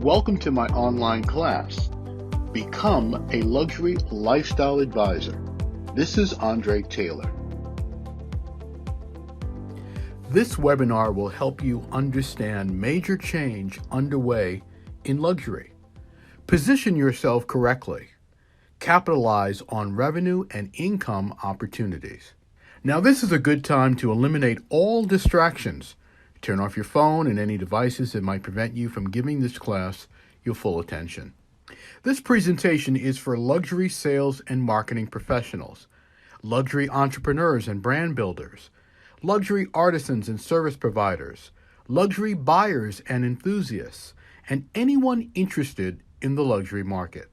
Welcome to my online class, Become a Luxury Lifestyle Advisor. This is Andre Taylor. This webinar will help you understand major change underway in luxury. Position yourself correctly. Capitalize on revenue and income opportunities. Now, this is a good time to eliminate all distractions. Turn off your phone and any devices that might prevent you from giving this class your full attention. This presentation is for luxury sales and marketing professionals, luxury entrepreneurs and brand builders, luxury artisans and service providers, luxury buyers and enthusiasts, and anyone interested in the luxury market.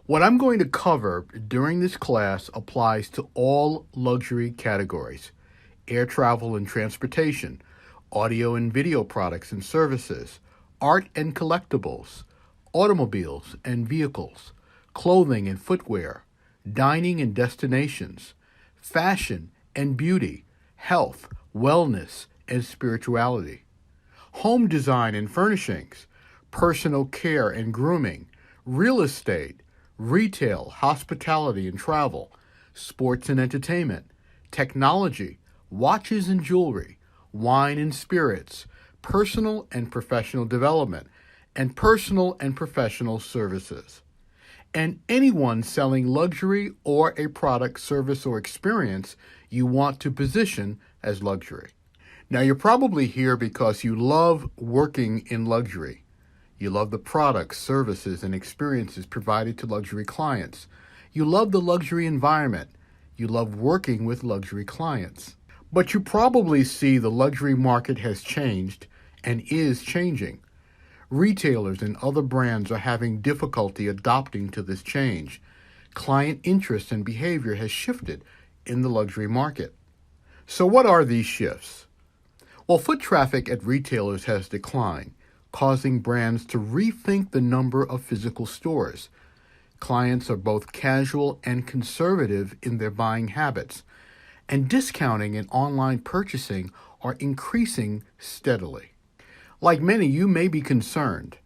What I'm going to cover during this class applies to all luxury categories: air travel and transportation, audio and video products and services, art and collectibles, automobiles and vehicles, clothing and footwear, dining and destinations, fashion and beauty, health, wellness, and spirituality, home design and furnishings, personal care and grooming, real estate, retail, hospitality and travel, sports and entertainment, technology, watches and jewelry, wine and spirits, personal and professional development, and personal and professional services. And anyone selling luxury or a product, service, or experience you want to position as luxury. Now, you're probably here because you love working in luxury. You love the products, services, and experiences provided to luxury clients. You love the luxury environment. You love working with luxury clients. But you probably see the luxury market has changed and is changing. Retailers and other brands are having difficulty adapting to this change. Client interest and behavior has shifted in the luxury market. So what are these shifts? Well, foot traffic at retailers has declined, causing brands to rethink the number of physical stores. Clients are both casual and conservative in their buying habits, and discounting and online purchasing are increasing steadily. Like many, you may be concerned.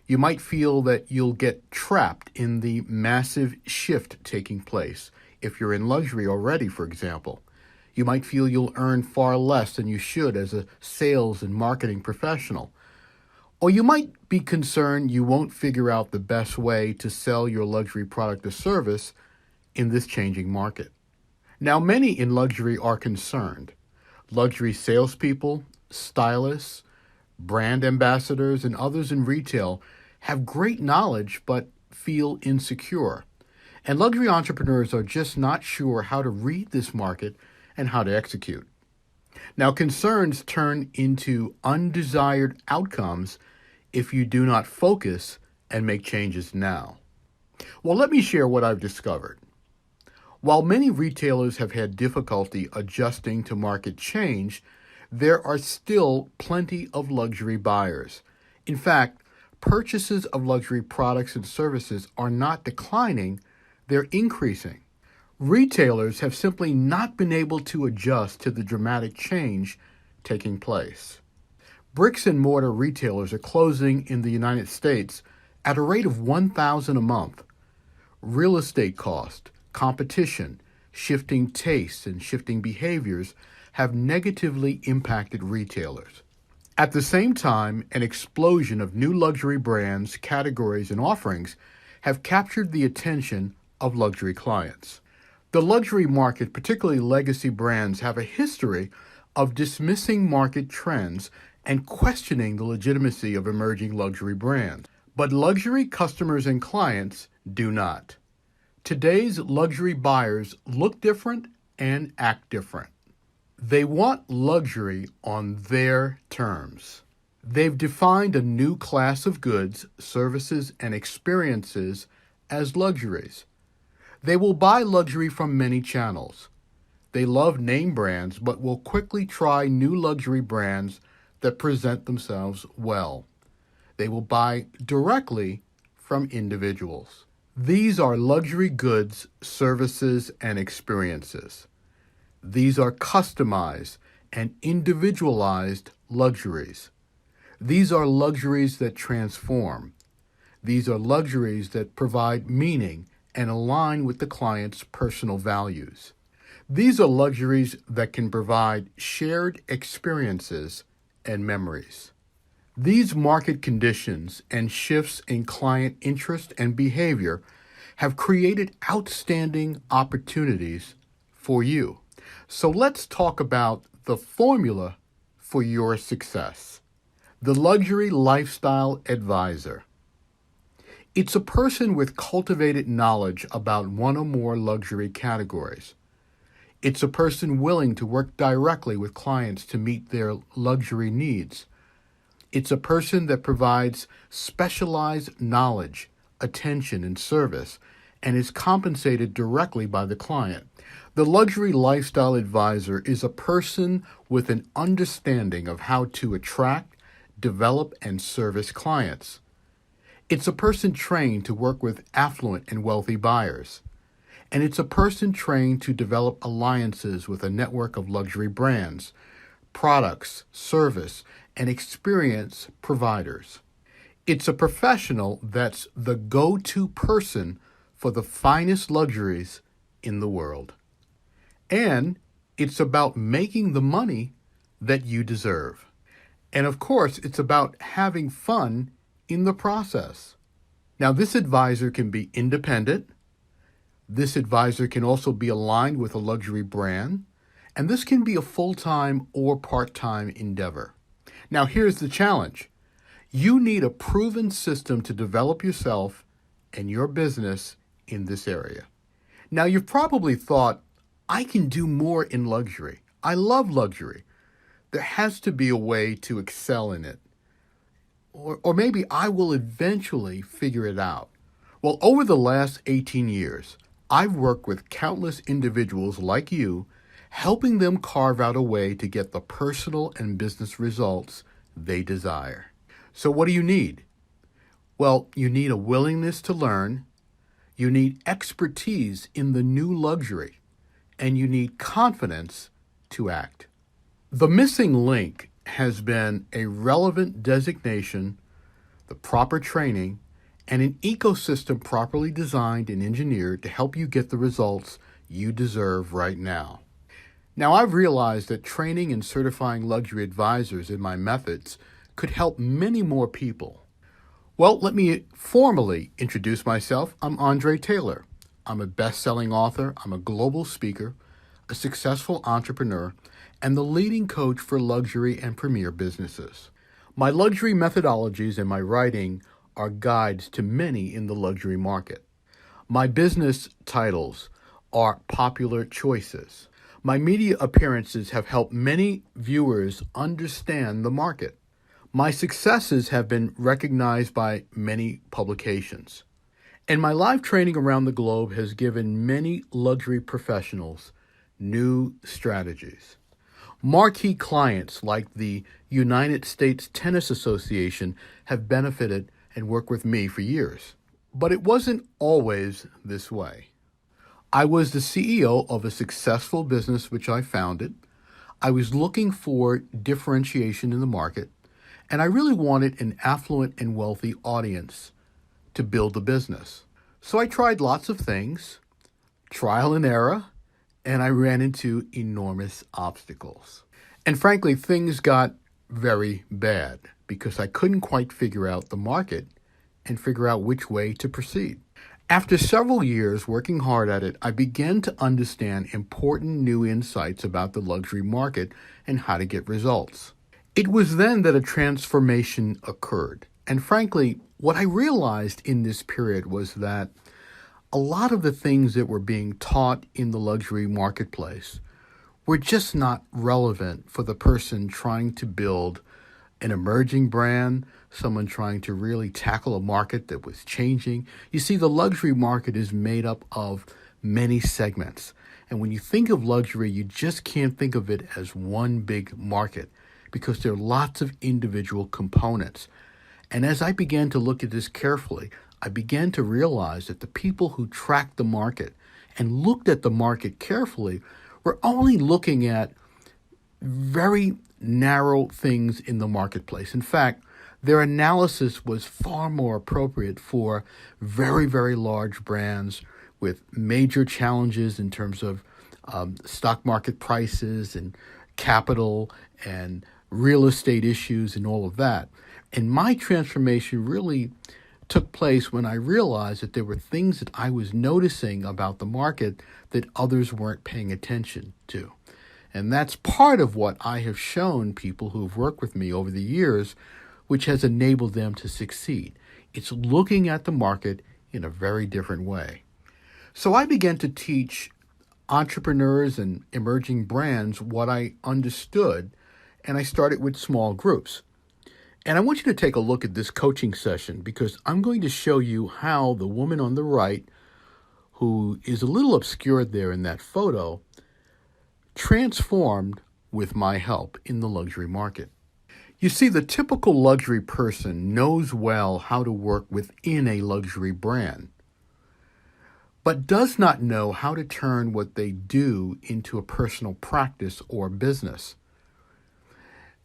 You might feel that you'll get trapped in the massive shift taking place. If you're in luxury already, for example, you might feel you'll earn far less than you should as a sales and marketing professional. Or you might be concerned you won't figure out the best way to sell your luxury product or service in this changing market. Now, many in luxury are concerned. Luxury salespeople, stylists, brand ambassadors, and others in retail have great knowledge but feel insecure. And luxury entrepreneurs are just not sure how to read this market and how to execute. Now, concerns turn into undesired outcomes if you do not focus and make changes now. Well, let me share what I've discovered. While many retailers have had difficulty adjusting to market change, there are still plenty of luxury buyers. In fact, purchases of luxury products and services are not declining, they're increasing. Retailers have simply not been able to adjust to the dramatic change taking place. Bricks and mortar retailers are closing in the United States at a rate of 1,000 a month. Real estate costs, competition, shifting tastes, and shifting behaviors have negatively impacted retailers. At the same time, an explosion of new luxury brands, categories, and offerings have captured the attention of luxury clients. The luxury market, particularly legacy brands, have a history of dismissing market trends and questioning the legitimacy of emerging luxury brands. But luxury customers and clients do not. Today's luxury buyers look different and act different. They want luxury on their terms. They've defined a new class of goods, services, and experiences as luxuries. They will buy luxury from many channels. They love name brands, but will quickly try new luxury brands that present themselves well. They will buy directly from individuals. These are luxury goods, services, and experiences. These are customized and individualized luxuries. These are luxuries that transform. These are luxuries that provide meaning and align with the client's personal values. These are luxuries that can provide shared experiences and memories. These market conditions and shifts in client interest and behavior have created outstanding opportunities for you. So let's talk about the formula for your success. The Luxury Lifestyle Advisor. It's a person with cultivated knowledge about one or more luxury categories. It's a person willing to work directly with clients to meet their luxury needs. It's a person that provides specialized knowledge, attention, and service, and is compensated directly by the client. The Luxury Lifestyle Advisor is a person with an understanding of how to attract, develop, and service clients. It's a person trained to work with affluent and wealthy buyers. And it's a person trained to develop alliances with a network of luxury brands, products, service, and experience providers. It's a professional that's the go-to person for the finest luxuries in the world. And it's about making the money that you deserve. And of course, it's about having fun in the process. Now, this advisor can be independent. This advisor can also be aligned with a luxury brand. And this can be a full-time or part-time endeavor. Now, here's the challenge. You need a proven system to develop yourself and your business in this area. Now, you've probably thought, I can do more in luxury. I love luxury. There has to be a way to excel in it. Or maybe I will eventually figure it out. Well, over the last 18 years, I've worked with countless individuals like you, helping them carve out a way to get the personal and business results they desire. So what do you need? Well, you need a willingness to learn, you need expertise in the new luxury, and you need confidence to act. The missing link has been a relevant designation, the proper training, and an ecosystem properly designed and engineered to help you get the results you deserve right now. Now, I've realized that training and certifying luxury advisors in my methods could help many more people. Well, let me formally introduce myself. I'm Andre Taylor. I'm a best-selling author. I'm a global speaker, a successful entrepreneur, and the leading coach for luxury and premier businesses. My luxury methodologies and my writing are guides to many in the luxury market. My business titles are popular choices. My media appearances have helped many viewers understand the market. My successes have been recognized by many publications. And my live training around the globe has given many luxury professionals new strategies. Marquee clients like the United States Tennis Association have benefited and worked with me for years. But it wasn't always this way. I was the CEO of a successful business which I founded. I was looking for differentiation in the market, and I really wanted an affluent and wealthy audience to build the business. So I tried lots of things, trial and error, and I ran into enormous obstacles. And frankly, things got very bad because I couldn't quite figure out the market and figure out which way to proceed. After several years working hard at it, I began to understand important new insights about the luxury market and how to get results. It was then that a transformation occurred. And frankly, what I realized in this period was that a lot of the things that were being taught in the luxury marketplace were just not relevant for the person trying to build an emerging brand, someone trying to really tackle a market that was changing. You see, the luxury market is made up of many segments. And when you think of luxury, you just can't think of it as one big market because there are lots of individual components. And as I began to look at this carefully, I began to realize that the people who tracked the market and looked at the market carefully were only looking at very narrow things in the marketplace. In fact, their analysis was far more appropriate for very, very large brands with major challenges in terms of stock market prices and capital and real estate issues and all of that. And my transformation really took place when I realized that there were things that I was noticing about the market that others weren't paying attention to. And that's part of what I have shown people who've worked with me over the years, which has enabled them to succeed. It's looking at the market in a very different way. So I began to teach entrepreneurs and emerging brands what I understood, and I started with small groups. And I want you to take a look at this coaching session because I'm going to show you how the woman on the right, who is a little obscured there in that photo, transformed with my help in the luxury market. You see, the typical luxury person knows well how to work within a luxury brand, but does not know how to turn what they do into a personal practice or business.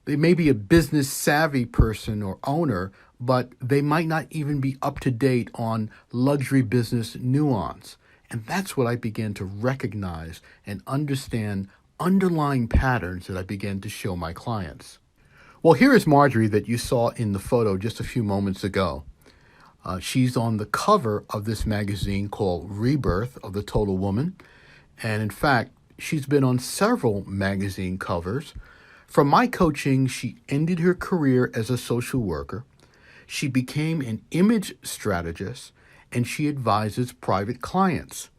They may be a business savvy person or owner, but they might not even be up to date on luxury business nuance. And that's what I began to recognize and understand underlying patterns that I began to show my clients. Well, here is Marjorie that you saw in the photo just a few moments ago. She's on the cover of this magazine called Rebirth of the Total Woman. And in fact, she's been on several magazine covers. From my coaching, she ended her career as a social worker. She became an image strategist, and she advises private clients.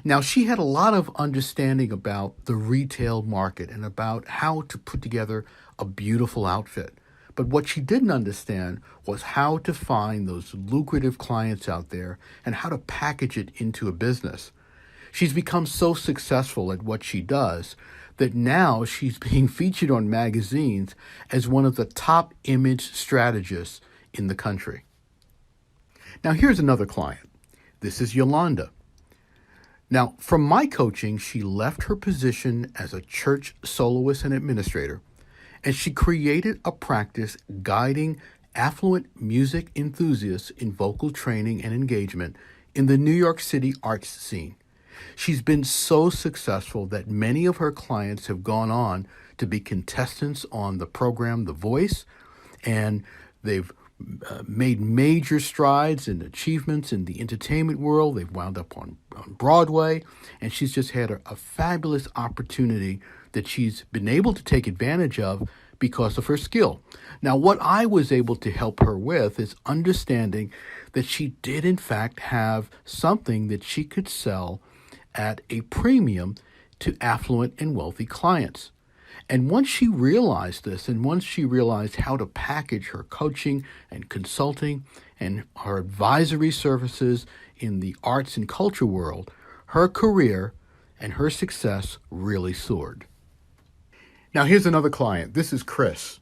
Now, she had a lot of understanding about the retail market and about how to put together a beautiful outfit. But what she didn't understand was how to find those lucrative clients out there and how to package it into a business. She's become so successful at what she does that now she's being featured on magazines as one of the top image strategists in the country. Now, here's another client. This is Yolanda. Now, from my coaching, she left her position as a church soloist and administrator, and she created a practice guiding affluent music enthusiasts in vocal training and engagement in the New York City arts scene. She's been so successful that many of her clients have gone on to be contestants on the program The Voice, and they've made major strides and achievements in the entertainment world. They've wound up on Broadway, and she's just had a fabulous opportunity that she's been able to take advantage of because of her skill. Now, what I was able to help her with is understanding that she did, in fact, have something that she could sell at a premium to affluent and wealthy clients. And once she realized this, and once she realized how to package her coaching and consulting and her advisory services in the arts and culture world, her career and her success really soared. Now, here's another client. This is Chris.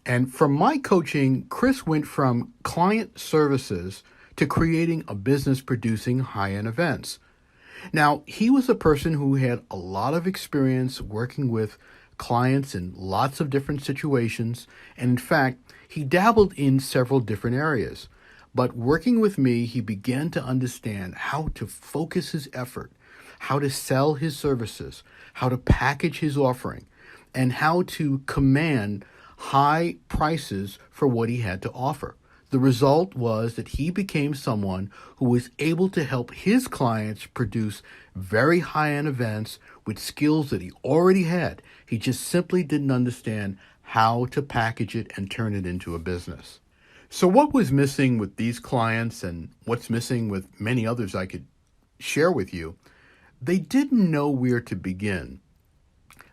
And from my coaching, Chris went from client services to creating a business producing high-end events. Now, he was a person who had a lot of experience working with clients in lots of different situations, and in fact, he dabbled in several different areas. But working with me, he began to understand how to focus his effort, how to sell his services, how to package his offering, and how to command high prices for what he had to offer. The result was that he became someone who was able to help his clients produce very high-end events with skills that he already had. He just simply didn't understand how to package it and turn it into a business. So what was missing with these clients and what's missing with many others I could share with you? They didn't know where to begin.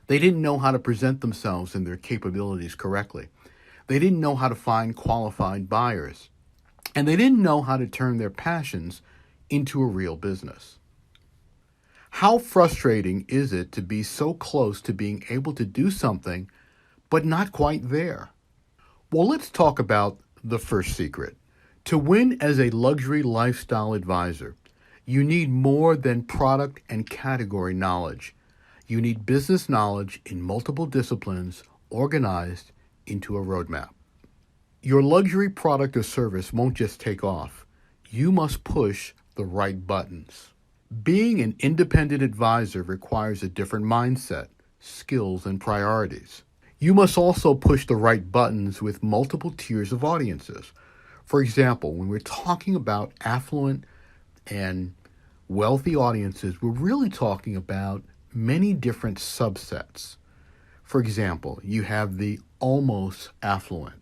They didn't know how to present themselves and their capabilities correctly. They didn't know how to find qualified buyers. And they didn't know how to turn their passions into a real business. How frustrating is it to be so close to being able to do something, but not quite there? Well, let's talk about the first secret. To win as a luxury lifestyle advisor, you need more than product and category knowledge. You need business knowledge in multiple disciplines organized into a roadmap. Your luxury product or service won't just take off. You must push the right buttons. Being an independent advisor requires a different mindset, skills, and priorities. You must also push the right buttons with multiple tiers of audiences. For example, when we're talking about affluent and wealthy audiences, we're really talking about many different subsets. For example, you have the almost affluent,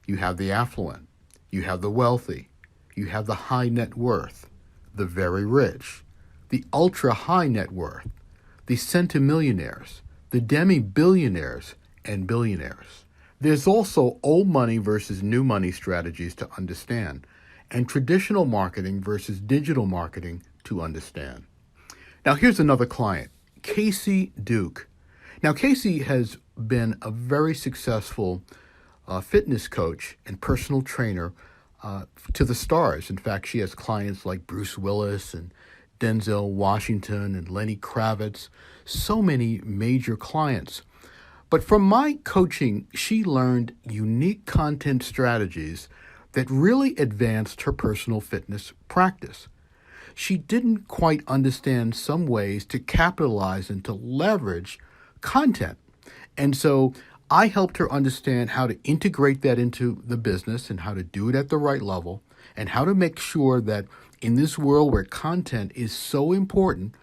you have the affluent, you have the wealthy, you have the high net worth, the very rich, the ultra high net worth, the centimillionaires, the demi-billionaires, and billionaires. There's also old money versus new money strategies to understand, and traditional marketing versus digital marketing to understand. Now here's another client, Casey Duke. Now Casey has been a very successful fitness coach and personal trainer to the stars. In fact, she has clients like Bruce Willis and Denzel Washington and Lenny Kravitz, so many major clients. But from my coaching, she learned unique content strategies that really advanced her personal fitness practice. She didn't quite understand some ways to capitalize and to leverage content. And so I helped her understand how to integrate that into the business and how to do it at the right level and how to make sure that in this world where content is so important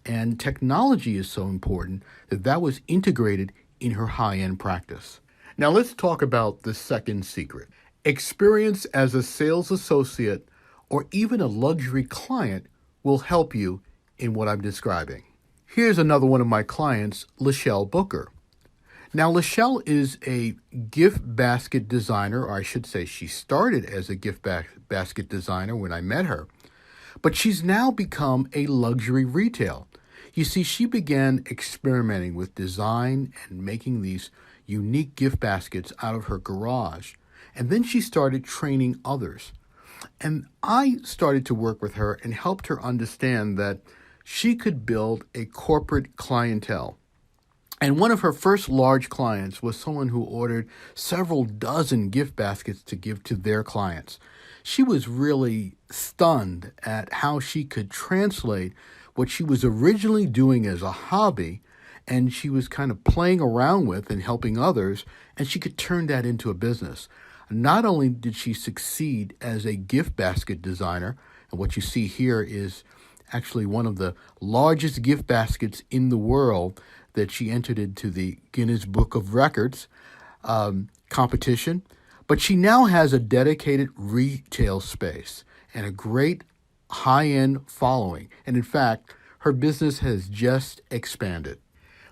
and technology is so important, that was integrated in her high-end practice. Now let's talk about the second secret. Experience as a sales associate or even a luxury client will help you in what I'm describing. Here's another one of my clients, Lachelle Booker. Now, Lachelle is a gift basket designer, or I should say she started as a gift basket designer when I met her, but she's now become a luxury retail. You see, she began experimenting with design and making these unique gift baskets out of her garage, and then she started training others. And I started to work with her and helped her understand that she could build a corporate clientele. And one of her first large clients was someone who ordered several dozen gift baskets to give to their clients. She was really stunned at how she could translate what she was originally doing as a hobby and she was kind of playing around with and helping others, and she could turn that into a business. Not only did she succeed as a gift basket designer, and what you see here is actually one of the largest gift baskets in the world that she entered into the Guinness Book of Records competition, but she now has a dedicated retail space and a great high-end following. And in fact, her business has just expanded.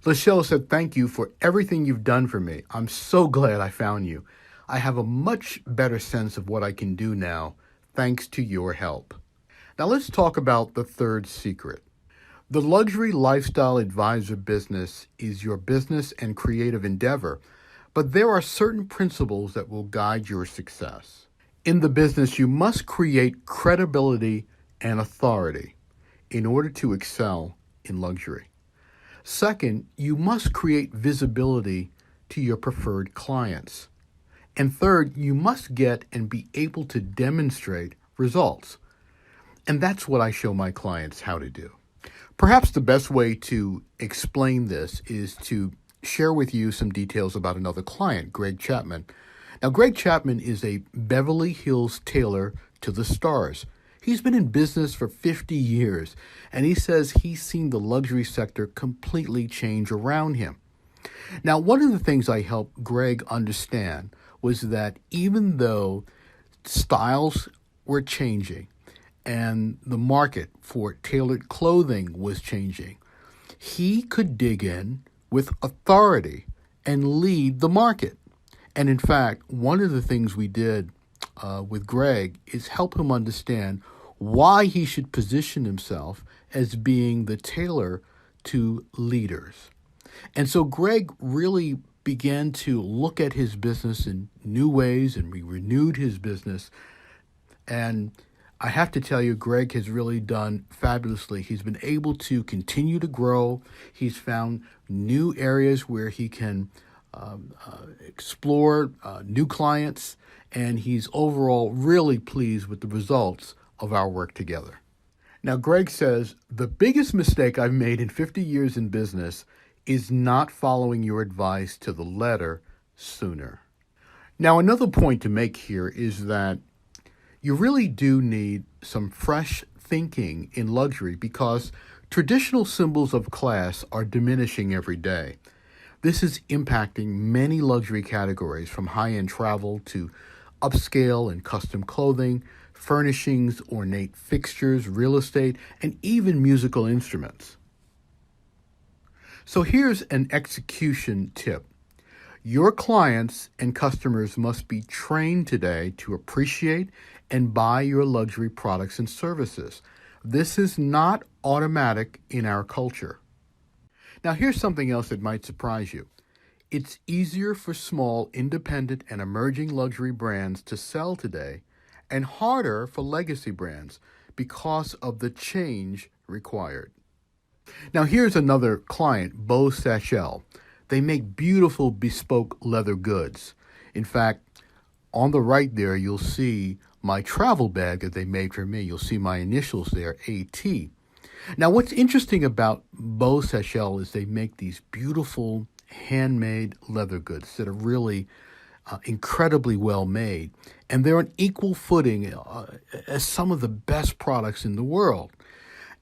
Lachelle said, "Thank you for everything you've done for me. I'm so glad I found you. I have a much better sense of what I can do now, thanks to your help." Now let's talk about the third secret. The luxury lifestyle advisor business is your business and creative endeavor, but there are certain principles that will guide your success. In the business, you must create credibility and authority in order to excel in luxury. Second, you must create visibility to your preferred clients. And third, you must get and be able to demonstrate results. And that's what I show my clients how to do. Perhaps the best way to explain this is to share with you some details about another client, Greg Chapman. Now, Greg Chapman is a Beverly Hills tailor to the stars. He's been in business for 50 years, and he says he's seen the luxury sector completely change around him. Now, one of the things I helped Greg understand was that even though styles were changing and the market for tailored clothing was changing, he could dig in with authority and lead the market. And in fact, one of the things we did with Greg is help him understand why he should position himself as being the tailor to leaders. And so Greg really began to look at his business in new ways, and we renewed his business. And I have to tell you, Greg has really done fabulously. He's been able to continue to grow. He's found new areas where he can explore new clients, and he's overall really pleased with the results of our work together. Now, Greg says, the biggest mistake I've made in 50 years in business is not following your advice to the letter sooner. Now, another point to make here is that you really do need some fresh thinking in luxury because traditional symbols of class are diminishing every day. This is impacting many luxury categories from high-end travel to upscale and custom clothing, furnishings, ornate fixtures, real estate, and even musical instruments. So here's an execution tip. Your clients and customers must be trained today to appreciate and buy your luxury products and services. This is not automatic in our culture. Now, here's something else that might surprise you. It's easier for small, independent, and emerging luxury brands to sell today and harder for legacy brands because of the change required. Now, here's another client, Beau Sachel. They make beautiful bespoke leather goods. In fact, on the right there, you'll see my travel bag that they made for me. You'll see my initials there, AT. Now, what's interesting about Beau Sachel is they make these beautiful handmade leather goods that are really incredibly well made. And they're on equal footing as some of the best products in the world.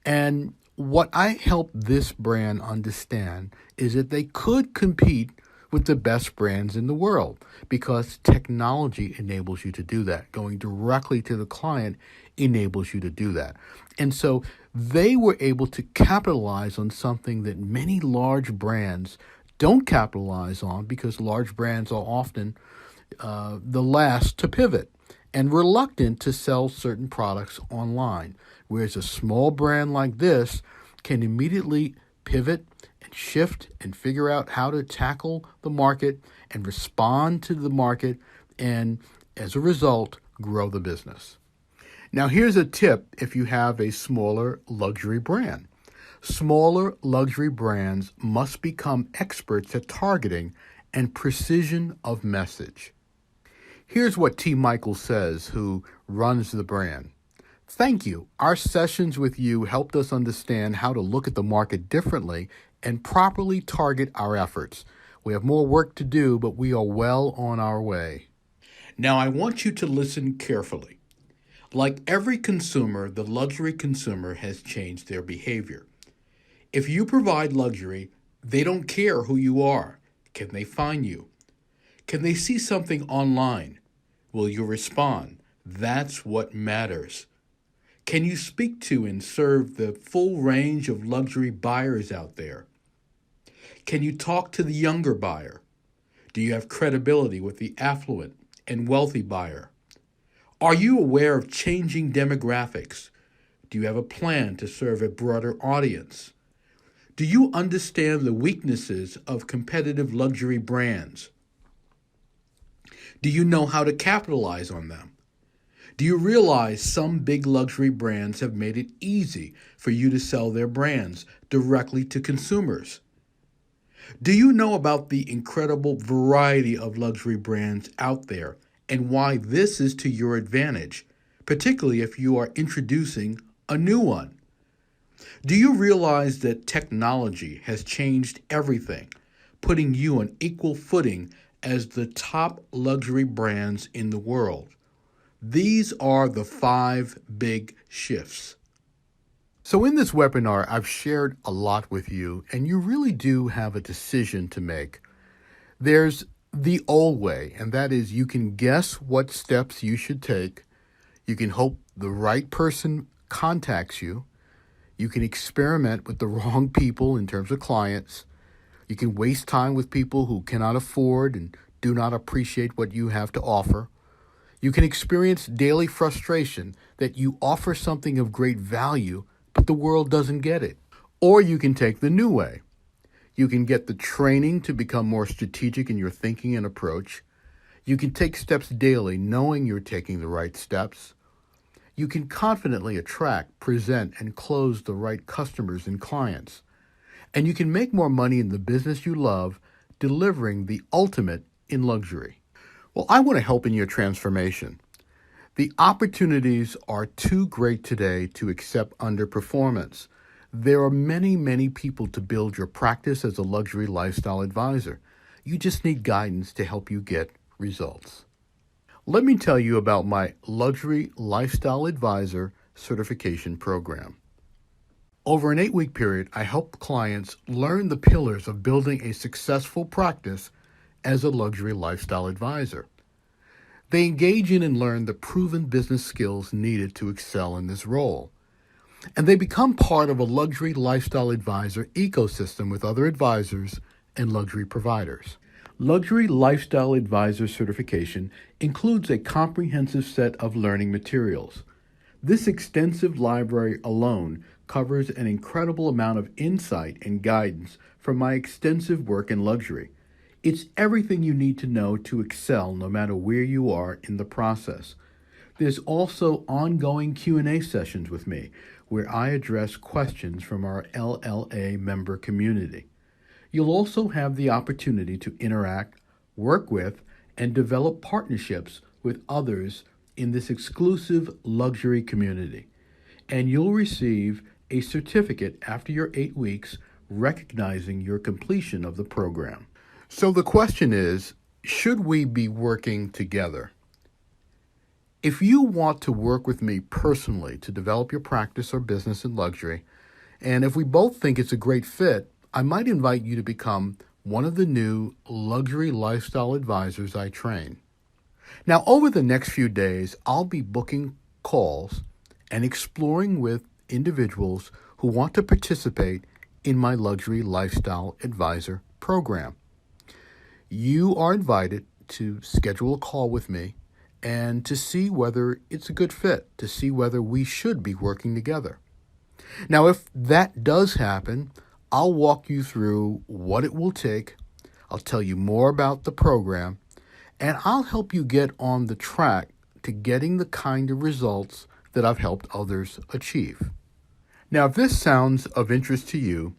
And what I helped this brand understand is that they could compete with the best brands in the world because technology enables you to do that. Going directly to the client enables you to do that. And so they were able to capitalize on something that many large brands don't capitalize on because large brands are often the last to pivot and reluctant to sell certain products online, whereas a small brand like this can immediately pivot and shift and figure out how to tackle the market and respond to the market and, as a result, grow the business. Now, here's a tip if you have a smaller luxury brand. Smaller luxury brands must become experts at targeting and precision of message. Here's what T. Michael says, who runs the brand. Thank you. Our sessions with you helped us understand how to look at the market differently and properly target our efforts. We have more work to do, but we are well on our way. Now, I want you to listen carefully. Like every consumer, the luxury consumer has changed their behavior. If you provide luxury, they don't care who you are. Can they find you? Can they see something online? Will you respond? That's what matters. Can you speak to and serve the full range of luxury buyers out there? Can you talk to the younger buyer? Do you have credibility with the affluent and wealthy buyer? Are you aware of changing demographics? Do you have a plan to serve a broader audience? Do you understand the weaknesses of competitive luxury brands? Do you know how to capitalize on them? Do you realize some big luxury brands have made it easy for you to sell their brands directly to consumers? Do you know about the incredible variety of luxury brands out there and why this is to your advantage, particularly if you are introducing a new one? Do you realize that technology has changed everything, putting you on equal footing as the top luxury brands in the world? These are the 5 big shifts. So in this webinar, I've shared a lot with you, and you really do have a decision to make. There's the old way, and that is you can guess what steps you should take. You can hope the right person contacts you. You can experiment with the wrong people in terms of clients. You can waste time with people who cannot afford and do not appreciate what you have to offer. You can experience daily frustration that you offer something of great value, but the world doesn't get it. Or you can take the new way. You can get the training to become more strategic in your thinking and approach. You can take steps daily knowing you're taking the right steps. You can confidently attract, present, and close the right customers and clients. And you can make more money in the business you love, delivering the ultimate in luxury. Well, I want to help in your transformation. The opportunities are too great today to accept underperformance. There are many, many people to build your practice as a luxury lifestyle advisor. You just need guidance to help you get results. Let me tell you about my Luxury Lifestyle Advisor certification program. Over an 8-week period, I help clients learn the pillars of building a successful practice as a luxury lifestyle advisor. They engage in and learn the proven business skills needed to excel in this role. And they become part of a luxury lifestyle advisor ecosystem with other advisors and luxury providers. Luxury Lifestyle Advisor certification includes a comprehensive set of learning materials. This extensive library alone covers an incredible amount of insight and guidance from my extensive work in luxury. It's everything you need to know to excel no matter where you are in the process. There's also ongoing Q&A sessions with me where I address questions from our LLA member community. You'll also have the opportunity to interact, work with, and develop partnerships with others in this exclusive luxury community. And you'll receive a certificate after your 8 weeks recognizing your completion of the program. So the question is, should we be working together? If you want to work with me personally to develop your practice or business in luxury, and if we both think it's a great fit, I might invite you to become one of the new luxury lifestyle advisors I train. Now, over the next few days, I'll be booking calls and exploring with individuals who want to participate in my luxury lifestyle advisor program. You are invited to schedule a call with me and to see whether it's a good fit, to see whether we should be working together. Now, if that does happen, I'll walk you through what it will take. I'll tell you more about the program, and I'll help you get on the track to getting the kind of results that I've helped others achieve. Now, if this sounds of interest to you,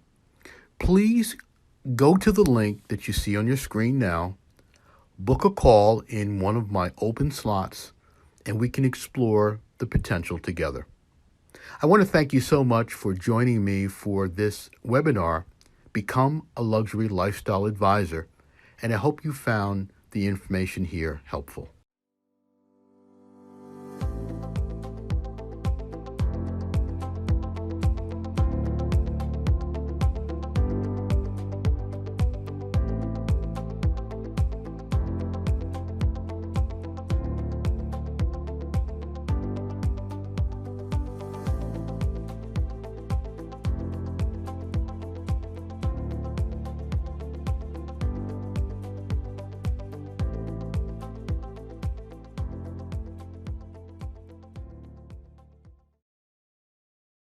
please go to the link that you see on your screen now, book a call in one of my open slots, and we can explore the potential together. I want to thank you so much for joining me for this webinar, Become a Luxury Lifestyle Advisor, and I hope you found the information here helpful.